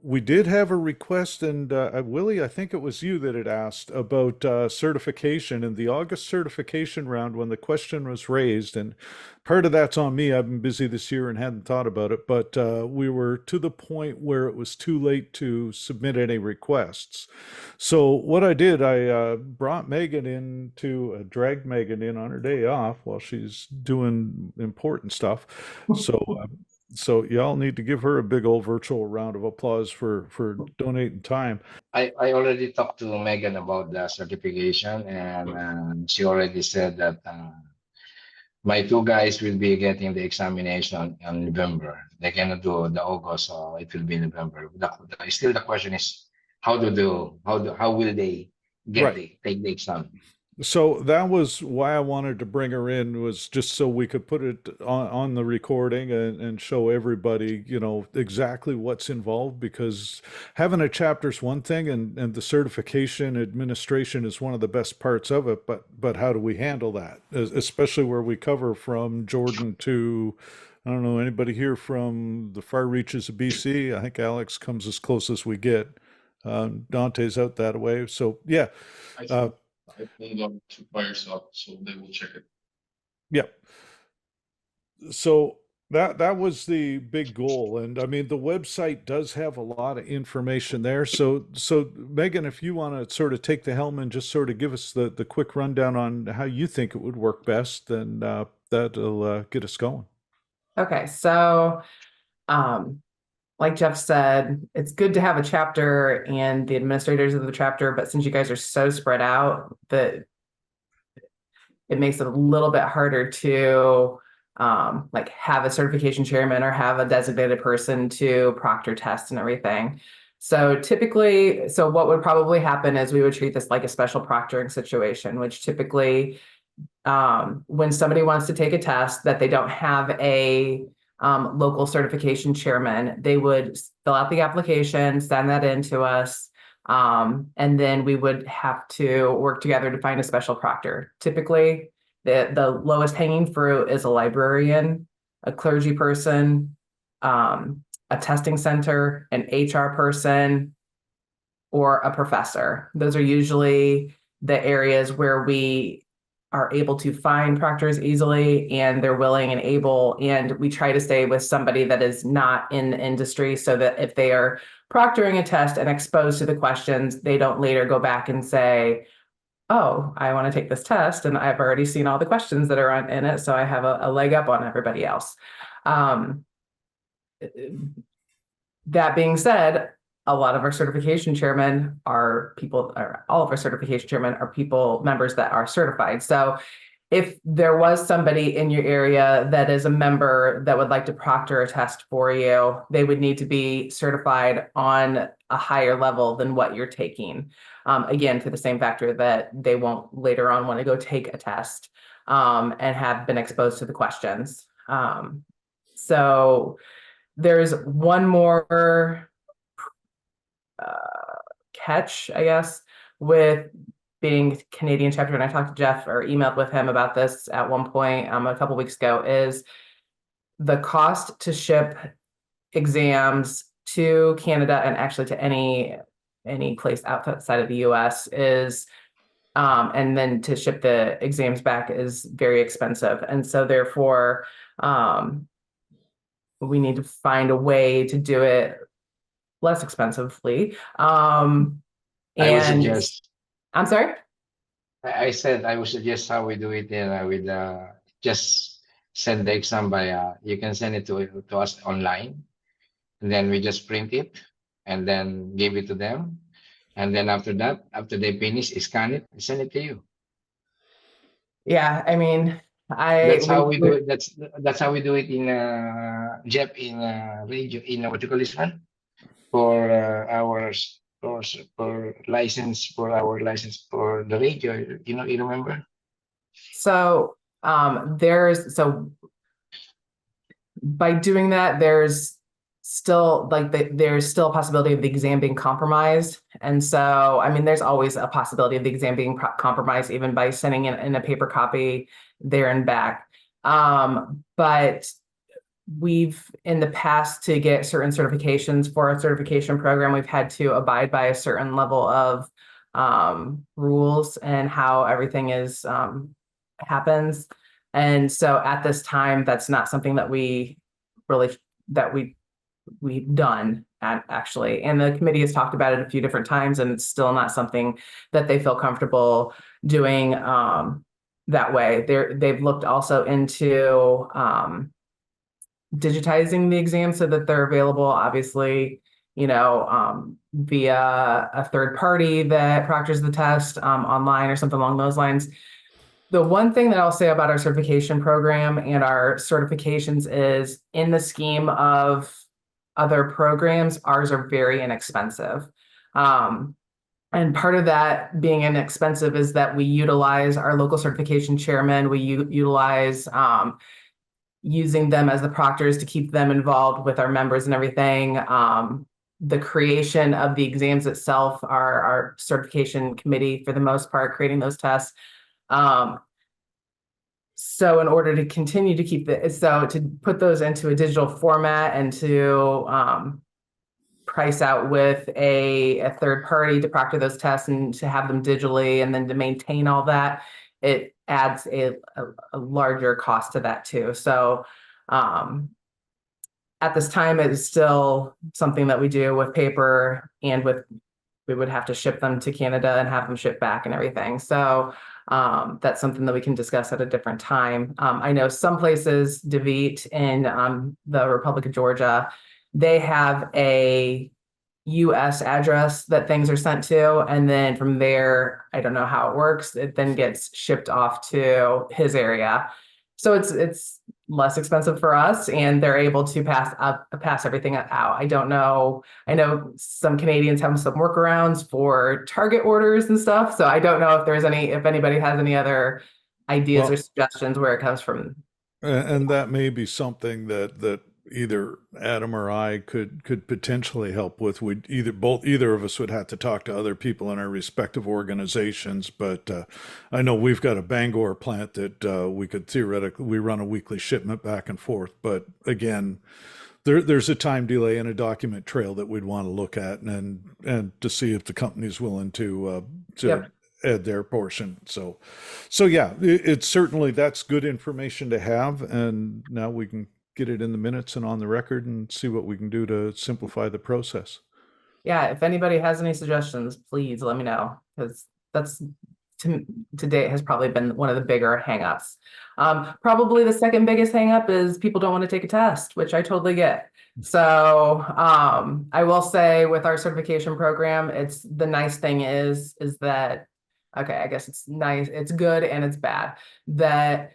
We did have a request, and Willie, I think it was you that had asked about certification in the August certification round when the question was raised. And part of that's on me. I've been busy this year and hadn't thought about it, but we were to the point where it was too late to submit any requests. So what I did, I brought Megan in to dragged Megan in on her day off while she's doing important stuff. So so y'all need to give her a big old virtual round of applause for donating time. I already talked to Megan about the certification, and she already said that my two guys will be getting the examination in November. They cannot do the August, so it will be November. Still, the question is how will they Right. take the exam? So that was why I wanted to bring her in, was just so we could put it on the recording and show everybody, exactly what's involved, because having a chapter is one thing, and the certification administration is one of the best parts of it, but how do we handle that? Especially where we cover from Jordan to, I don't know, anybody here from the far reaches of BC. I think Alex comes as close as we get. Dante's out that way. So yeah. I Uh, think I pulled up to Firesoft, so they will check it. yeah. So that was the big goal, and I mean the website does have a lot of information there. So Megan, if you want to sort of take the helm and just sort of give us the quick rundown on how you think it would work best, then that'll get us going. Okay, so like Jeff said, it's good to have a chapter and the administrators of the chapter, but since you guys are so spread out, that it makes it a little bit harder to like have a certification chairman or have a designated person to proctor tests and everything. So typically, what would probably happen is we would treat this like a special proctoring situation, which typically when somebody wants to take a test that they don't have a local certification chairman, they would fill out the application, send that in to us, and then we would have to work together to find a special proctor. Typically, the lowest hanging fruit is a librarian, a clergy person, a testing center, an HR person, or a professor. Those are usually the areas where we are able to find proctors easily, and they're willing and able, and we try to stay with somebody that is not in the industry, so that if they are proctoring a test and exposed to the questions, they don't later go back and say, oh, I want to take this test and I've already seen all the questions that are in it, so I have a leg up on everybody else. That being said, a lot of our certification chairmen are people, or all of our certification chairmen are people, members that are certified. So if there was somebody in your area that is a member that would like to proctor a test for you, they would need to be certified on a higher level than what you're taking. Again, for the same factor that they won't later on want to go take a test and have been exposed to the questions. So there's one more catch, I guess, with being Canadian chapter, and I talked to Jeff or emailed with him about this at one point a couple weeks ago, is the cost to ship exams to Canada and actually to any place outside of the US is and then to ship the exams back is very expensive. And so therefore we need to find a way to do it less expensively. I would suggest. I'm sorry? I said I would suggest how we do it with just send the exam by you can send it to us online, and then we just print it and then give it to them, and then after that, after they finish, scan it, send it to you. Yeah, I mean, That's how we do it. That's how we do it in Jeff in radio in what you call this one for for license for our license for the radio. You remember? So by doing that, there's still there's still a possibility of the exam being compromised. And so, I mean, there's always a possibility of the exam being compromised, even by sending in a paper copy there and back. But we've in the past, to get certain certifications for our certification program, we've had to abide by a certain level of rules and how everything is happens. And so at this time, that's not something that we really we've done actually. And the committee has talked about it a few different times, and it's still not something that they feel comfortable doing that way. They've looked also into digitizing the exams so that they're available, obviously, via a third party that proctors the test online or something along those lines. The one thing that I'll say about our certification program and our certifications is, in the scheme of other programs, ours are very inexpensive. And part of that being inexpensive is that we utilize our local certification chairman. We utilize using them as the proctors to keep them involved with our members and everything. The creation of the exams itself, our certification committee, for the most part, creating those tests. So in order to continue to to put those into a digital format and to price out with a third party to proctor those tests and to have them digitally and then to maintain all that, it adds a larger cost to that too. So at this time, it is still something that we do with paper, and we would have to ship them to Canada and have them shipped back and everything. So that's something that we can discuss at a different time. I know some places, DeVete in the Republic of Georgia, they have a US address that things are sent to, and then from there, I don't know how it works, it then gets shipped off to his area. So it's less expensive for us, and they're able to pass everything out. I don't know. I know some Canadians have some workarounds for Target orders and stuff. So I don't know if anybody has any other ideas or suggestions where it comes from. And that may be something that either Adam or I could potentially help with. Either of us would have to talk to other people in our respective organizations. But I know we've got a Bangor plant that we could we run a weekly shipment back and forth. But again, there's a time delay and a document trail that we'd want to look at and to see if the company's willing to Yep. add their portion. So yeah, it's certainly, that's good information to have. And now we can get it in the minutes and on the record and see what we can do to simplify the process. Yeah, if anybody has any suggestions, please let me know, because that's to date has probably been one of the bigger hangups. Probably the second biggest hangup is people don't want to take a test, which I totally get. So I will say with our certification program, the nice thing is that, okay, I guess it's nice, it's good and it's bad, that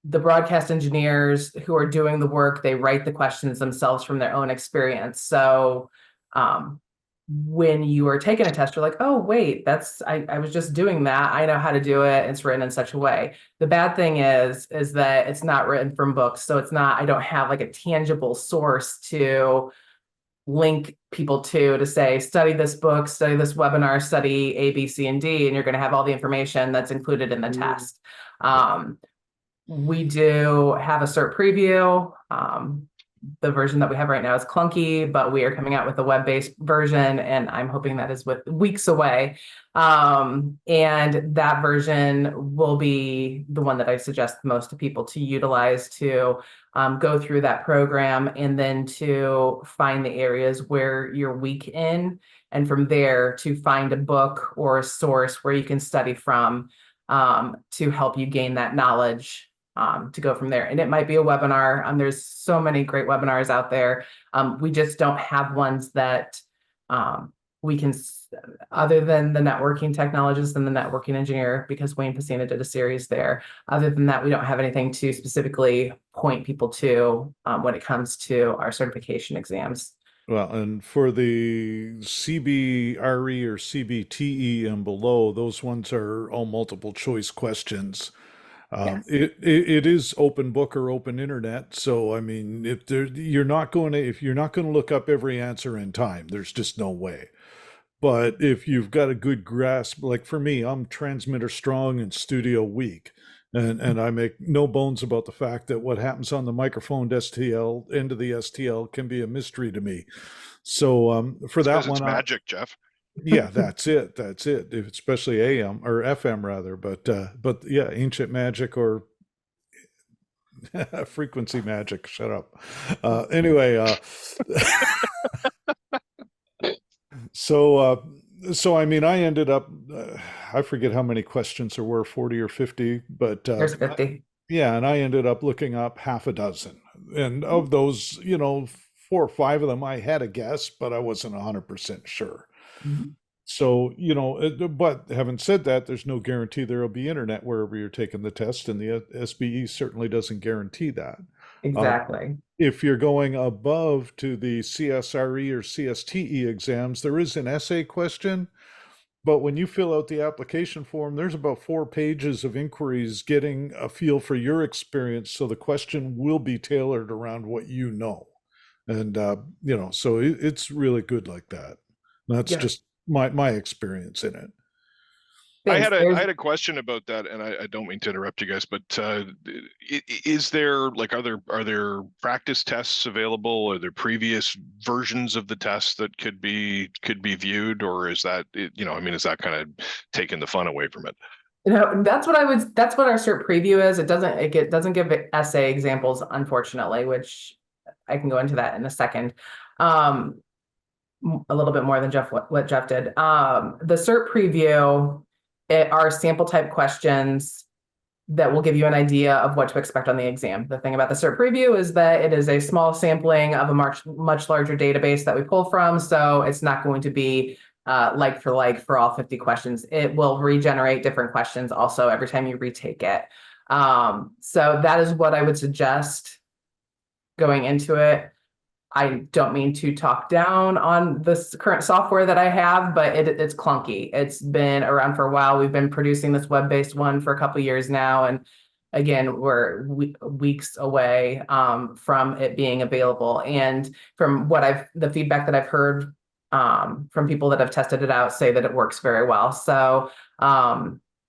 the broadcast engineers who are doing the work, they write the questions themselves from their own experience. So when you are taking a test, you're like, oh, wait, I was just doing that. I know how to do it. It's written in such a way. The bad thing is that it's not written from books. So I don't have like a tangible source to link people to say, study this book, study this webinar, study A, B, C, and D, and you're going to have all the information that's included in the test. We do have a cert preview. The version that we have right now is clunky, but we are coming out with a web-based version, and I'm hoping that is weeks away. And that version will be the one that I suggest most to people to utilize to go through that program, and then to find the areas where you're weak in, and from there to find a book or a source where you can study from to help you gain that knowledge. To go from there. And it might be a webinar. There's so many great webinars out there. We just don't have ones that we can, other than the networking technologist and the networking engineer, because Wayne Pacina did a series there. Other than that, we don't have anything to specifically point people to when it comes to our certification exams. Well, and for the CBRE or CBTE and below, those ones are all multiple choice questions. Yes. It is open book or open internet. So, I mean, if you're not going to look up every answer in time, there's just no way. But if you've got a good grasp, like for me, I'm transmitter strong and studio weak. And I make no bones about the fact that what happens on the microphone STL into the STL can be a mystery to me. So for It's that 'cause it's one, magic, Jeff. yeah, that's it. That's it. Especially AM or FM rather, but yeah, ancient magic or frequency magic. Shut up. Anyway, so I mean, I ended up. I forget how many questions there were, 40 or 50, but There's 50. yeah, and I ended up looking up half a dozen, and of those, 4 or 5 of them I had a guess, but I wasn't 100% sure. Mhm. So, but having said that, there's no guarantee there will be internet wherever you're taking the test, and the SBE certainly doesn't guarantee that. Exactly. If you're going above to the CSRE or CSTE exams, there is an essay question, but when you fill out the application form, there's about 4 pages of inquiries getting a feel for your experience, so the question will be tailored around what you know. And, so it's really good like that. That's Yeah. just my experience in it. I Thanks. had a question about that, and I don't mean to interrupt you guys, but is there like are there practice tests available? Are there previous versions of the tests that could be viewed, or is that is that kind of taking the fun away from it? That's what our cert preview is. It doesn't give essay examples, unfortunately, which I can go into that in a second. A little bit more than what Jeff did. The cert preview are sample type questions that will give you an idea of what to expect on the exam. The thing about the cert preview is that it is a small sampling of a much larger database that we pull from. So it's not going to be like for all 50 questions. It will regenerate different questions also every time you retake it. So that is what I would suggest going into it. I don't mean to talk down on this current software that I have, but it's clunky. It's been around for a while. We've been producing this web-based one for a couple of years now. And again, we're weeks away from it being available. And from the feedback that I've heard from people that have tested it out say that it works very well. So,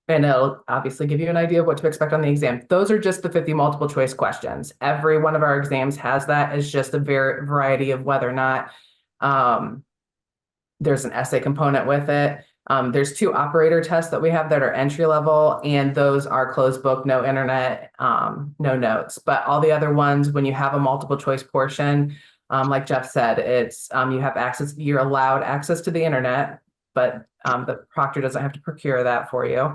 and it'll obviously give you an idea of what to expect on the exam. Those are just the 50 multiple choice questions. Every one of our exams has that. It's just a variety of whether or not there's an essay component with it. There's 2 operator tests that we have that are entry level, and those are closed book, no internet, no notes. But all the other ones, when you have a multiple choice portion, like Jeff said, it's you have access, you're allowed access to the internet, but the proctor doesn't have to procure that for you.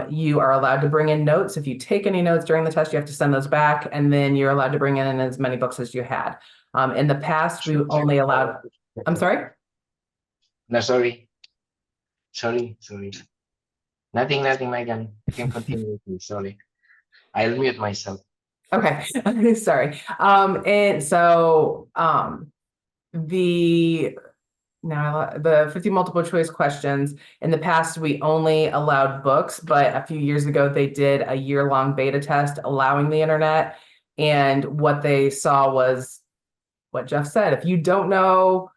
You are allowed to bring in notes. If you take any notes during the test, you have to send those back, and then you're allowed to bring in as many books as you had. In the past, we only allowed, I'm sorry? No, sorry. Nothing, Megan. You can continue, please. Sorry. I'll mute myself. Okay, sorry. And so the 50 multiple choice questions, in the past, we only allowed books, but a few years ago, they did a year-long beta test allowing the internet. And what they saw was what Jeff said. If you don't know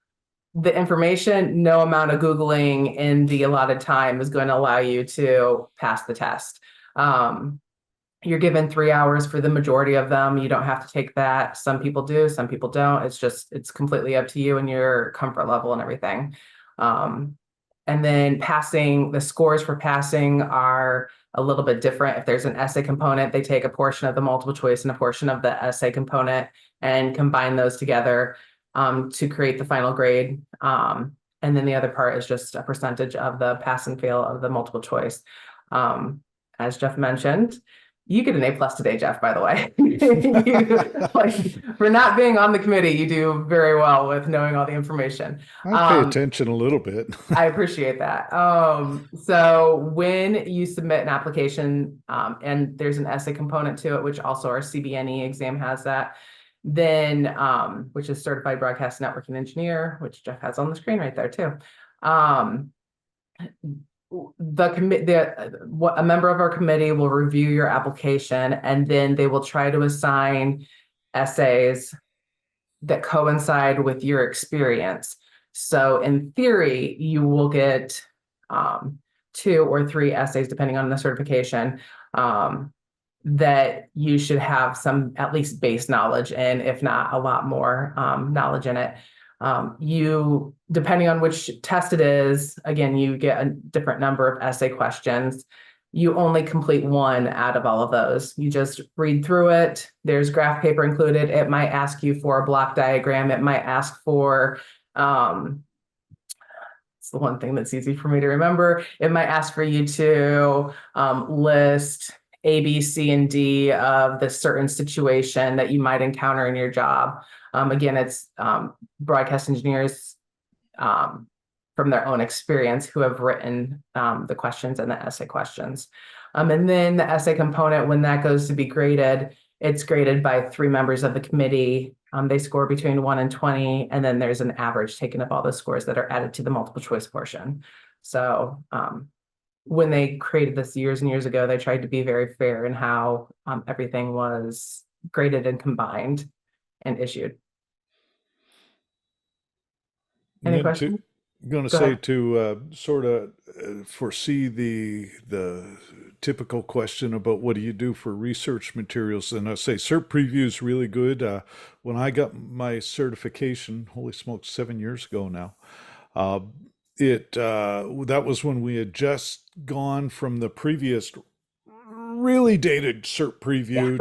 the information, no amount of Googling in the allotted time is going to allow you to pass the test. You're given 3 hours for the majority of them. You don't have to take that. Some people do, some people don't. It's completely up to you and your comfort level and everything. And then the scores for passing are a little bit different. If there's an essay component, they take a portion of the multiple choice and a portion of the essay component and combine those together to create the final grade. And then the other part is just a percentage of the pass and fail of the multiple choice. As Jeff mentioned, you get an A+ today, Jeff, by the way. For not being on the committee, you do very well with knowing all the information. I pay attention a little bit. I appreciate that. So when you submit an application, and there's an essay component to it, which also our CBNE exam has that, then which is Certified Broadcast Networking Engineer, which Jeff has on the screen right there too. A member of our committee will review your application, and then they will try to assign essays that coincide with your experience. So in theory, you will get 2 or 3 essays depending on the certification that you should have some at least base knowledge in, if not a lot more knowledge in it. You, depending on which test it is, again, you get a different number of essay questions. You only complete one out of all of those. You just read through it. There's graph paper included. It might ask you for a block diagram. It might ask for, it's the one thing that's easy for me to remember. It might ask for you to list A, B, C, and D of the certain situation that you might encounter in your job. Again, it's broadcast engineers from their own experience who have written the questions and the essay questions. And then the essay component, when that goes to be graded, it's graded by 3 members of the committee. They score between 1 and 20, and then there's an average taken of all the scores that are added to the multiple choice portion. So when they created this years and years ago, they tried to be very fair in how everything was graded and combined and issued. Any Then questions? I'm going to Go say ahead. to sort of foresee the typical question about what do you do for research materials, and I say Cert Preview is really good. When I got my certification, holy smokes, 7 years ago now, that was when we had just gone from the previous really dated Cert Preview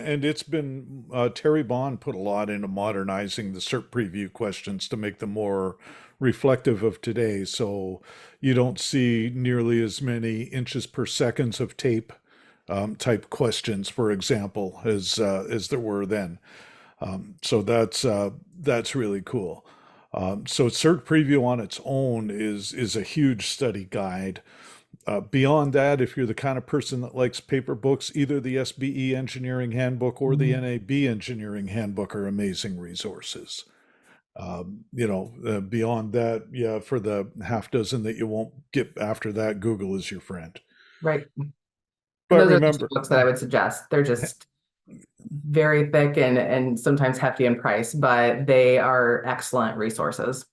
and it's been Terry Bond put a lot into modernizing the Cert Preview questions to make them more reflective of today. So you don't see nearly as many inches per seconds of tape type questions, for example, as there were then. So that's really cool. So Cert Preview on its own is a huge study guide. Beyond that, if you're the kind of person that likes paper books, either the SBE Engineering Handbook or the NAB Engineering Handbook are amazing resources. Beyond that, yeah, for the half dozen that you won't get after that, Google is your friend. Right. But Those are the remember, two books that I would suggest. They're just very thick and sometimes hefty in price, but they are excellent resources.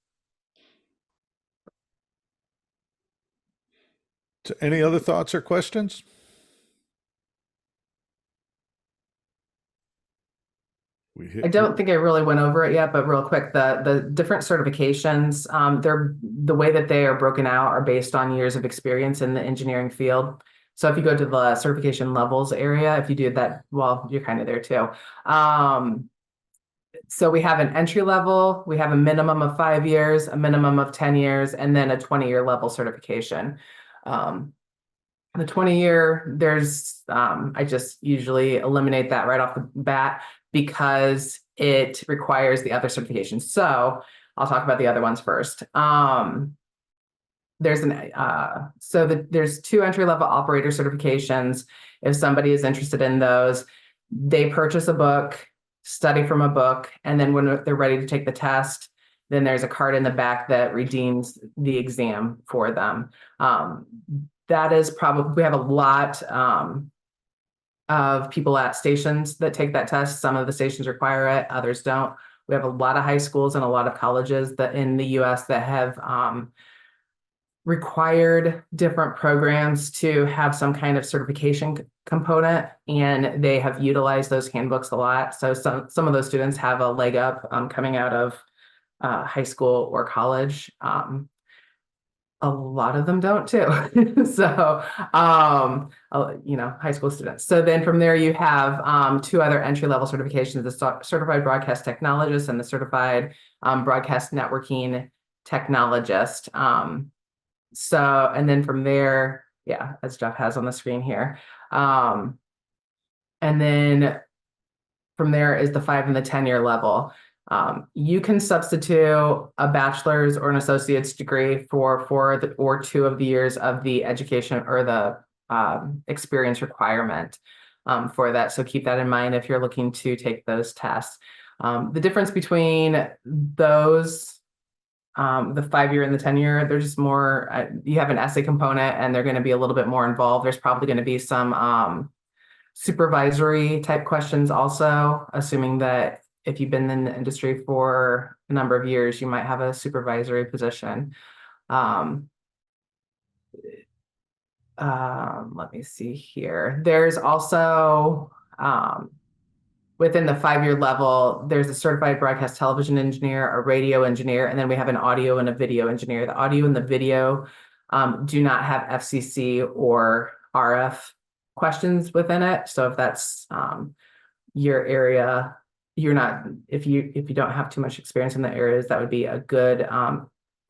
any other thoughts or questions? I don't think I really went over it yet, but real quick, the different certifications, they're the way that they are broken out are based on years of experience in the engineering field. So if you go to the certification levels area, if you do that, well, you're kind of there too. So we have an entry level, we have a minimum of 5 years, a minimum of 10 years, and then a 20-year level certification. The 20-year, there's, I just usually eliminate that right off the bat because it requires the other certifications. So I'll talk about the other ones first. There's there's 2 entry-level operator certifications. If somebody is interested in those, they purchase a book, study from a book, and then when they're ready to take the test, then there's a card in the back that redeems the exam for them. That is probably, we have a lot of people at stations that take that test. Some of the stations require it, others don't. We have a lot of high schools and a lot of colleges that in the US that have required different programs to have some kind of certification component, and they have utilized those handbooks a lot. So some of those students have a leg up coming out of high school or college. A lot of them don't too. So, high school students. So then from there you have 2 other entry-level certifications, the Certified Broadcast Technologist and the Certified Broadcast Networking Technologist. And then from there, yeah, as Jeff has on the screen here. And then from there is the 5 and the 10-year level. You can substitute a bachelor's or an associate's degree for 4 or 2 of the years of the education or the experience requirement for that. So keep that in mind if you're looking to take those tests. The difference between those, the 5-year and the 10-year, they're just more, you have an essay component and they're going to be a little bit more involved. There's probably going to be some supervisory type questions also, assuming that if you've been in the industry for a number of years, you might have a supervisory position. let me see here. There's also, within the 5-year level, there's a certified broadcast television engineer, a radio engineer, and then we have an audio and a video engineer. The audio and the video do not have FCC or RF questions within it. So if that's your area, you're not, if you don't have too much experience in the areas, that would be a good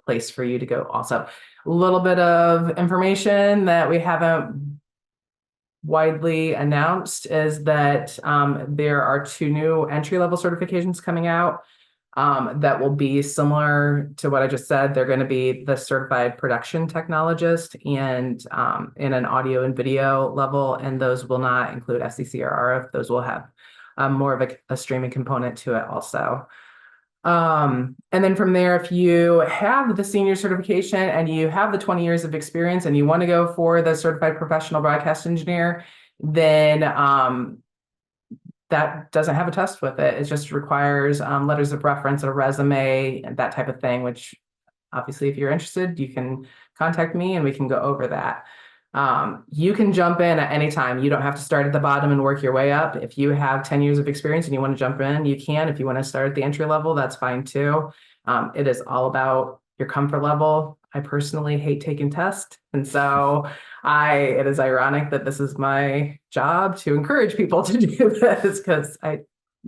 place for you to go. Also, a little bit of information that we haven't widely announced is that there are 2 new entry-level certifications coming out that will be similar to what I just said. They're going to be the certified production technologist and in an audio and video level, and those will not include FCC or RF. Those will have more of a streaming component to it also. And then from there, if you have the senior certification and you have the 20 years of experience and you want to go for the certified professional broadcast engineer, then that doesn't have a test with it. It just requires letters of reference, a resume, and that type of thing, which obviously, if you're interested, you can contact me and we can go over that. You can jump in at any time. You don't have to start at the bottom and work your way up. If you have 10 years of experience and you want to jump in, you can. If you want to start at the entry level, that's fine too. It is all about your comfort level. I personally hate taking tests. And so it is ironic that this is my job to encourage people to do this because I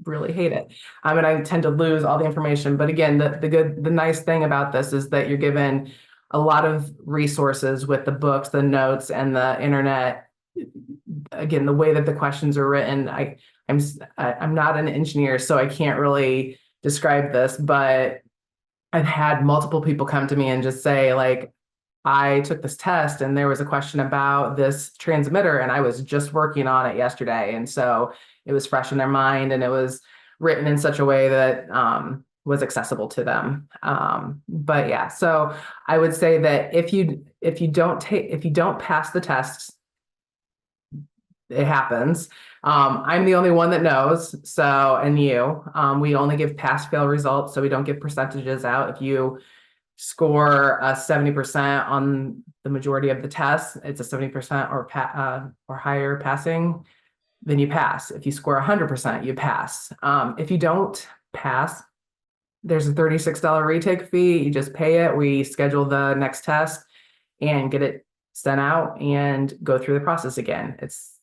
really hate it. And I tend to lose all the information. But again, the nice thing about this is that you're given a lot of resources with the books, the notes, and the internet. Again, the way that the questions are written, I'm not an engineer, so I can't really describe this, but I've had multiple people come to me and just say, like, I took this test and there was a question about this transmitter and I was just working on it yesterday. And so it was fresh in their mind and it was written in such a way that was accessible to them. But yeah, so I would say that if you don't pass the tests, it happens. I'm the only one that knows. So, and we only give pass fail results. So we don't give percentages out. If you score a 70% on the majority of the tests, it's a 70% or higher passing, then you pass. If you score 100%, you pass. If you don't pass, there's a $36 retake fee. You just pay it. We schedule the next test and get it sent out and go through the process again. It's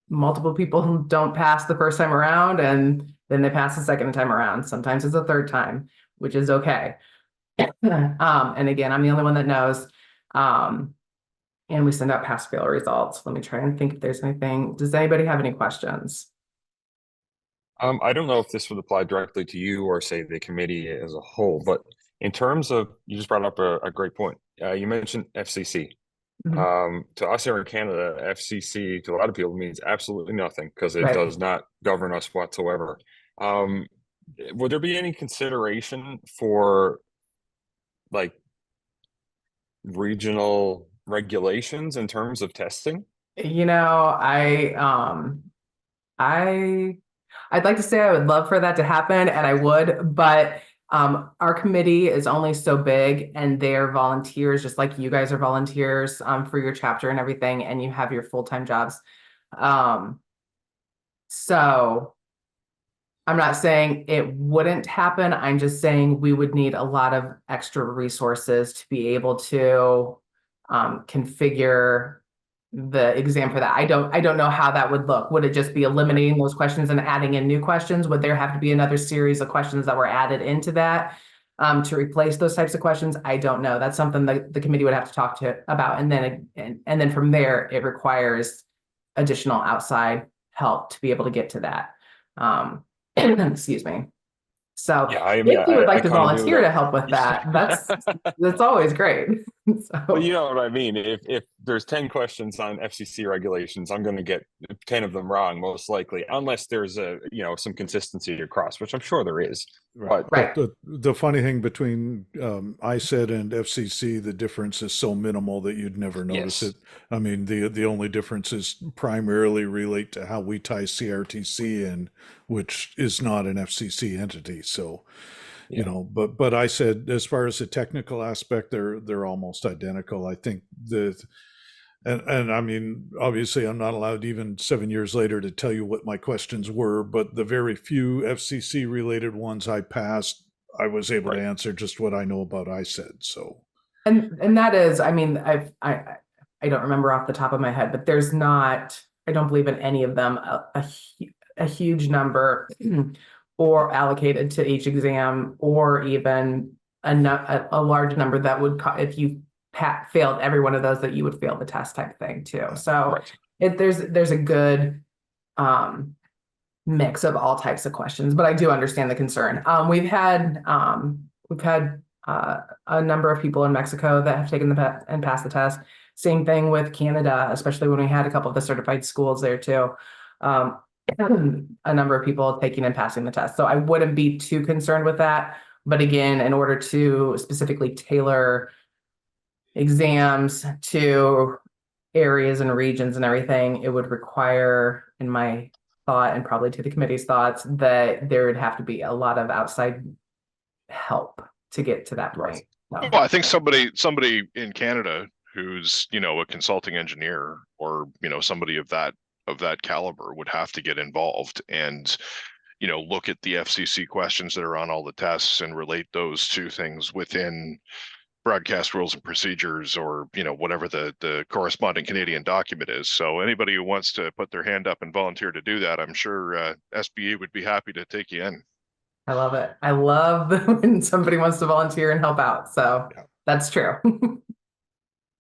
multiple people who don't pass the first time around and then they pass the second time around. Sometimes it's a third time, which is okay. And again, I'm the only one that knows. And we send out pass fail results. Let me try and think if there's anything. Does anybody have any questions? I don't know if this would apply directly to you or say the committee as a whole, but in terms of, you just brought up a great point. You mentioned FCC. To us here in Canada, FCC to a lot of people means absolutely nothing because it does not govern us whatsoever. Would there be any consideration for like regional regulations in terms of testing? I'd like to say I would love for that to happen, and I would, but our committee is only so big, and they're volunteers, just like you guys are volunteers for your chapter and everything, and you have your full-time jobs. So I'm not saying it wouldn't happen. I'm just saying we would need a lot of extra resources to be able to configure the exam for that. I don't know how that would look. Would it just be eliminating those questions and adding in new questions? Would there have to be another series of questions that were added into that to replace those types of questions? I don't know. That's something that the committee would have to talk about. And then from there, it requires additional outside help to be able to get to that. Excuse me. So yeah, I if mean, you would like to kinda volunteer to help with that, that's always great. So. Well, you know what I mean. If there's 10 questions on FCC regulations, I'm going to get 10 of them wrong, most likely, unless there's some consistency across, which I'm sure there is. Right. But the funny thing between ISED and FCC, the difference is so minimal that you'd never notice it. I mean, the only differences primarily relate to how we tie CRTC in, which is not an FCC entity. So, but I said, as far as the technical aspect, they're almost identical. I think And I mean, obviously, I'm not allowed even 7 years later to tell you what my questions were, but the very few FCC related ones I passed, I was able to Right. answer just what I know about ISED. So, And that is, I mean, I don't remember off the top of my head, but there's not, I don't believe in any of them, a huge number or allocated to each exam, or even a large number that would, if you failed every one of those, that you would fail the test type thing too. So Right. there's a good mix of all types of questions, but I do understand the concern. We've had a number of people in Mexico that have taken and passed the test. Same thing with Canada, especially when we had a couple of the certified schools there too. A number of people taking and passing the test. So I wouldn't be too concerned with that. But again, in order to specifically tailor exams to areas and regions and everything, it would require, in my thought, and probably to the committee's thoughts, that there would have to be a lot of outside help to get to that point. So, Well, I think somebody in Canada who's, you know, a consulting engineer, or, you know, somebody of that caliber would have to get involved and, you know, look at the FCC questions that are on all the tests and relate those to things within broadcast rules and procedures, or, you know, whatever the corresponding Canadian document is. So anybody who wants to put their hand up and volunteer to do that, I'm sure SBE would be happy to take you in. I love it. I love when somebody wants to volunteer and help out. So that's true.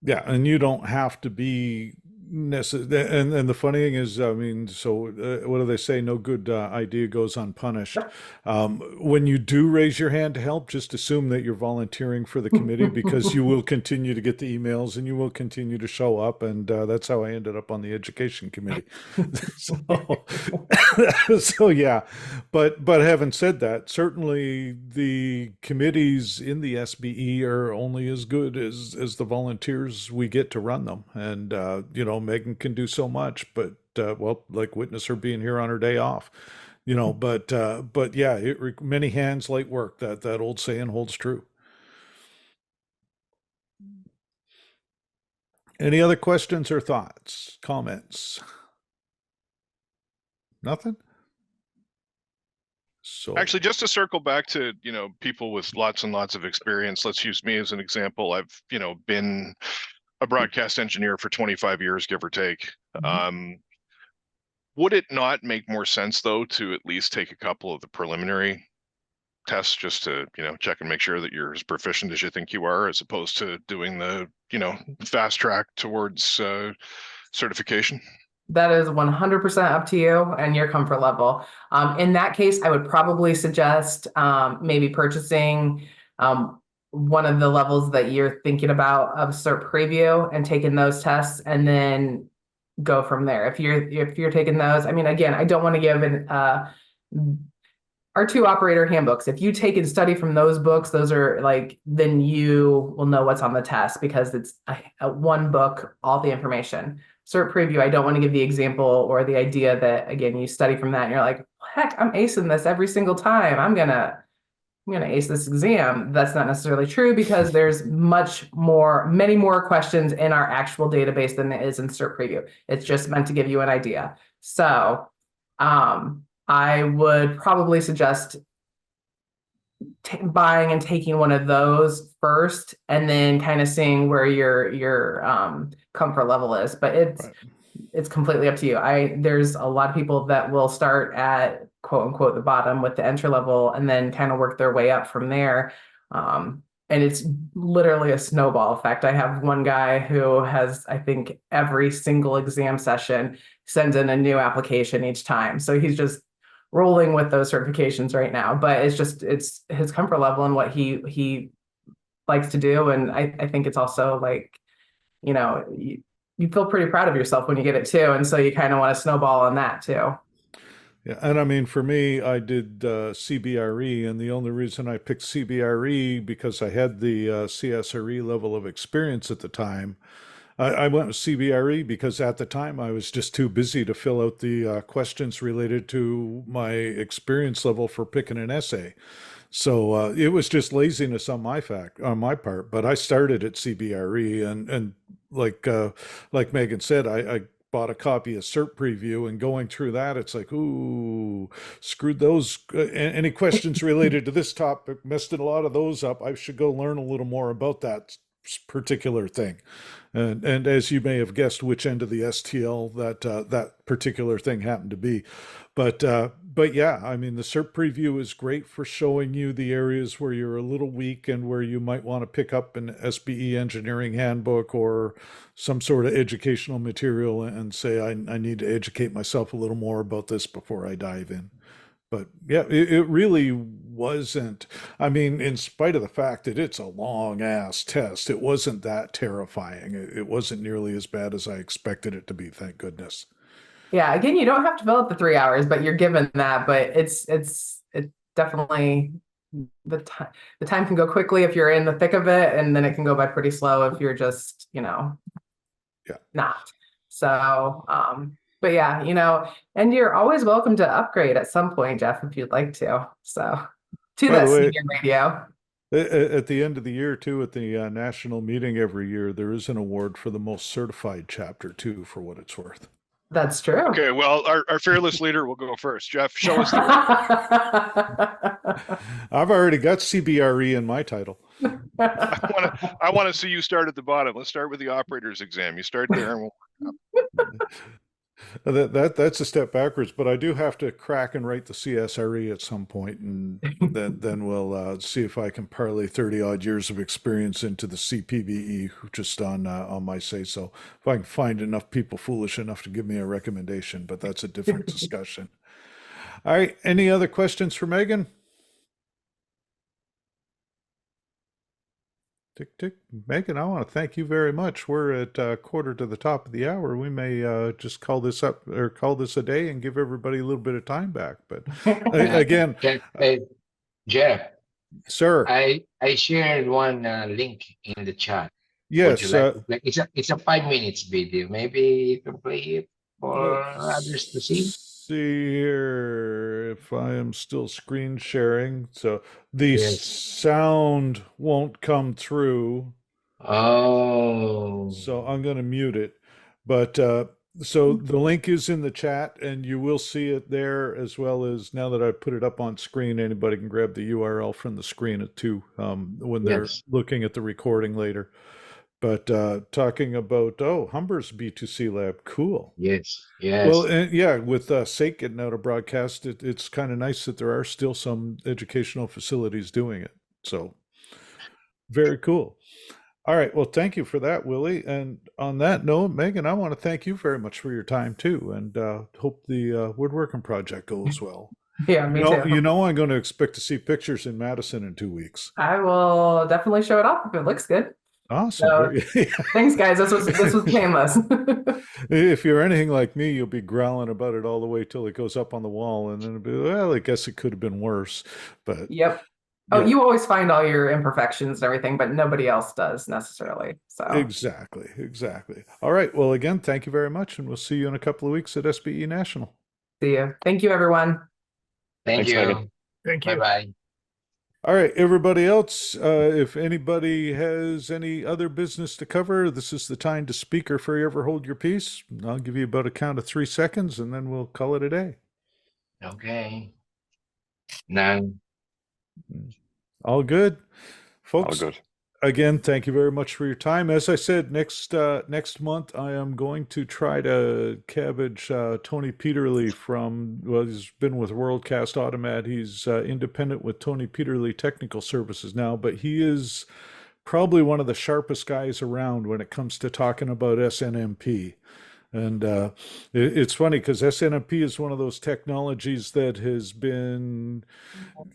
yeah, and you don't have to be necessary. And the funny thing is, I mean, so what do they say? No good idea goes unpunished. When you do raise your hand to help, just assume that you're volunteering for the committee, because you will continue to get the emails and you will continue to show up. And that's how I ended up on the education committee. So yeah, but having said that, certainly the committees in the SBE are only as good as the volunteers we get to run them. And you know, Megan can do so much, but well, like witness her being here on her day off, you know. But yeah, many hands, light work. That old saying holds true. Any other questions or thoughts, comments? Nothing. So Actually, just to circle back to, you know, people with lots and lots of experience, let's use me as an example. I've, you know, been a broadcast engineer for 25 years, give or take. Would it not make more sense, though, to at least take a couple of the preliminary tests, just to, you know, check and make sure that you're as proficient as you think you are, as opposed to doing the, you know, fast track towards certification? That is 100% up to you and your comfort level. In that case, I would probably suggest maybe purchasing one of the levels that you're thinking about of Cert Preview and taking those tests, and then go from there. If you're taking those, I mean, again, I don't want to give our 2 operator handbooks. If you take and study from those books, those are like, then you will know what's on the test, because it's a one book, all the information. Cert Preview, I don't want to give the example or the idea that, again, you study from that and you're like, heck, I'm acing this every single time. I'm gonna ace this exam. That's not necessarily true, because there's many more questions in our actual database than there is in Cert Preview. It's just meant to give you an idea. So I would probably suggest buying and taking one of those first, and then kind of seeing where your comfort level is. But it's completely up to you. There's a lot of people that will start at quote unquote the bottom with the entry level, and then kind of work their way up from there. And it's literally a snowball effect. I have one guy who has, I think, every single exam session sends in a new application each time. So he's just rolling with those certifications right now. But it's his comfort level and what he likes to do. And I think it's also like, you know, you feel pretty proud of yourself when you get it too. And so you kind of want to snowball on that too. yeah, and I mean, for me, I did CBRE, and the only reason I picked CBRE because I had the CSRE level of experience at the time. I went with CBRE because at the time I was just too busy to fill out the questions related to my experience level for picking an essay. So it was just laziness on my part. But I started at CBRE, and like Megan said, I bought a copy of CERT Preview, and going through that, it's like, ooh, screwed those. Any questions related to this topic, messed a lot of those up. I should go learn a little more about that particular thing. And as you may have guessed, which end of the STL that particular thing happened to be. But yeah, I mean, the CERT Preview is great for showing you the areas where you're a little weak and where you might want to pick up an SBE engineering handbook or some sort of educational material and say, I need to educate myself a little more about this before I dive in. But yeah, it really wasn't. I mean, in spite of the fact that it's a long ass test, it wasn't that terrifying. It wasn't nearly as bad as I expected it to be, thank goodness. Yeah, again, you don't have to fill up the 3 hours, but you're given that. But it's definitely the time can go quickly if you're in the thick of it, and then it can go by pretty slow if you're just, not. So, but yeah, and you're always welcome to upgrade at some point, Jeff, if you'd like to. So, to By that the way, senior radio. at the end of the year, too, at the national meeting every year, there is an award for the most certified chapter, too, for what it's worth. That's true. Okay, well, our fearless leader will go first. Jeff, show us the I've already got CBRE in my title. I want to see you start at the bottom. Let's start with the operator's exam. You start there and That's a step backwards, but I do have to crack and write the CSRE at some point, and then we'll see if I can parlay 30 odd years of experience into the CPBE just on my say so. If I can find enough people foolish enough to give me a recommendation, but that's a different discussion. All right, any other questions for Megan? Tick, tick. Megan, I want to thank you very much. We're at quarter to the top of the hour. We may just call this up or call this a day and give everybody a little bit of time back. But again, Jeff, sir, I shared one link in the chat. Yes, it's a 5 minutes video. Maybe you can play it for others to see. See here if I am still screen sharing. So the sound won't come through. Oh. So I'm going to mute it. But so the link is in the chat and you will see it there, as well as now that I've put it up on screen, anybody can grab the URL from the screen too when they're looking at the recording later. But talking about, Humber's B2C lab, cool. Yes. Well, and yeah, with SAKE getting out of broadcast, it's kind of nice that there are still some educational facilities doing it. So very cool. All right. Well, thank you for that, Willie. And on that note, Megan, I want to thank you very much for your time too, and hope the woodworking project goes well. Yeah, me too. I'm going to expect to see pictures in Madison in 2 weeks. I will definitely show it off if it looks good. Awesome. So, thanks, guys. This was painless. If you're anything like me, you'll be growling about it all the way till it goes up on the wall, and then it'll be, well, I guess it could have been worse. But yep. Oh, you always find all your imperfections and everything, but nobody else does necessarily. So exactly. All right. Well, again, thank you very much, and we'll see you in a couple of weeks at SBE National. See you. Thank you, everyone. Thanks, you. Megan. Thank you. Bye-bye. All right, everybody else, if anybody has any other business to cover, this is the time to speak or forever hold your peace. I'll give you about a count of 3 seconds, and then we'll call it a day. Okay. None. All good, folks. All good. Again, thank you very much for your time. As I said, next month I am going to try to cabbage Tony Peterly he's been with Worldcast Automat. He's independent with Tony Peterly Technical Services now, but he is probably one of the sharpest guys around when it comes to talking about SNMP. And it's funny because SNMP is one of those technologies that has been,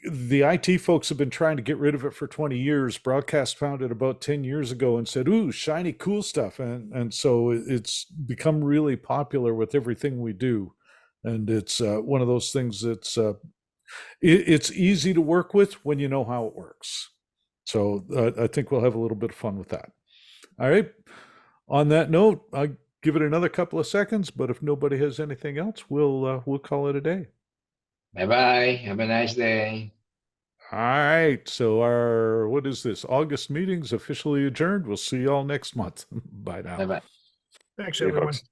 the IT folks have been trying to get rid of it for 20 years. Broadcast found it about 10 years ago and said, ooh, shiny, cool stuff. And so it's become really popular with everything we do. And it's one of those things that's, it's easy to work with when you know how it works. So I think we'll have a little bit of fun with that. All right. On that note, I give it another couple of seconds, but if nobody has anything else, we'll call it a day. Bye-bye. Have a nice day. All right. So our, what is this? August meeting's officially adjourned. We'll see y'all next month. Bye now. Bye bye. Thanks, See you, everyone. folks.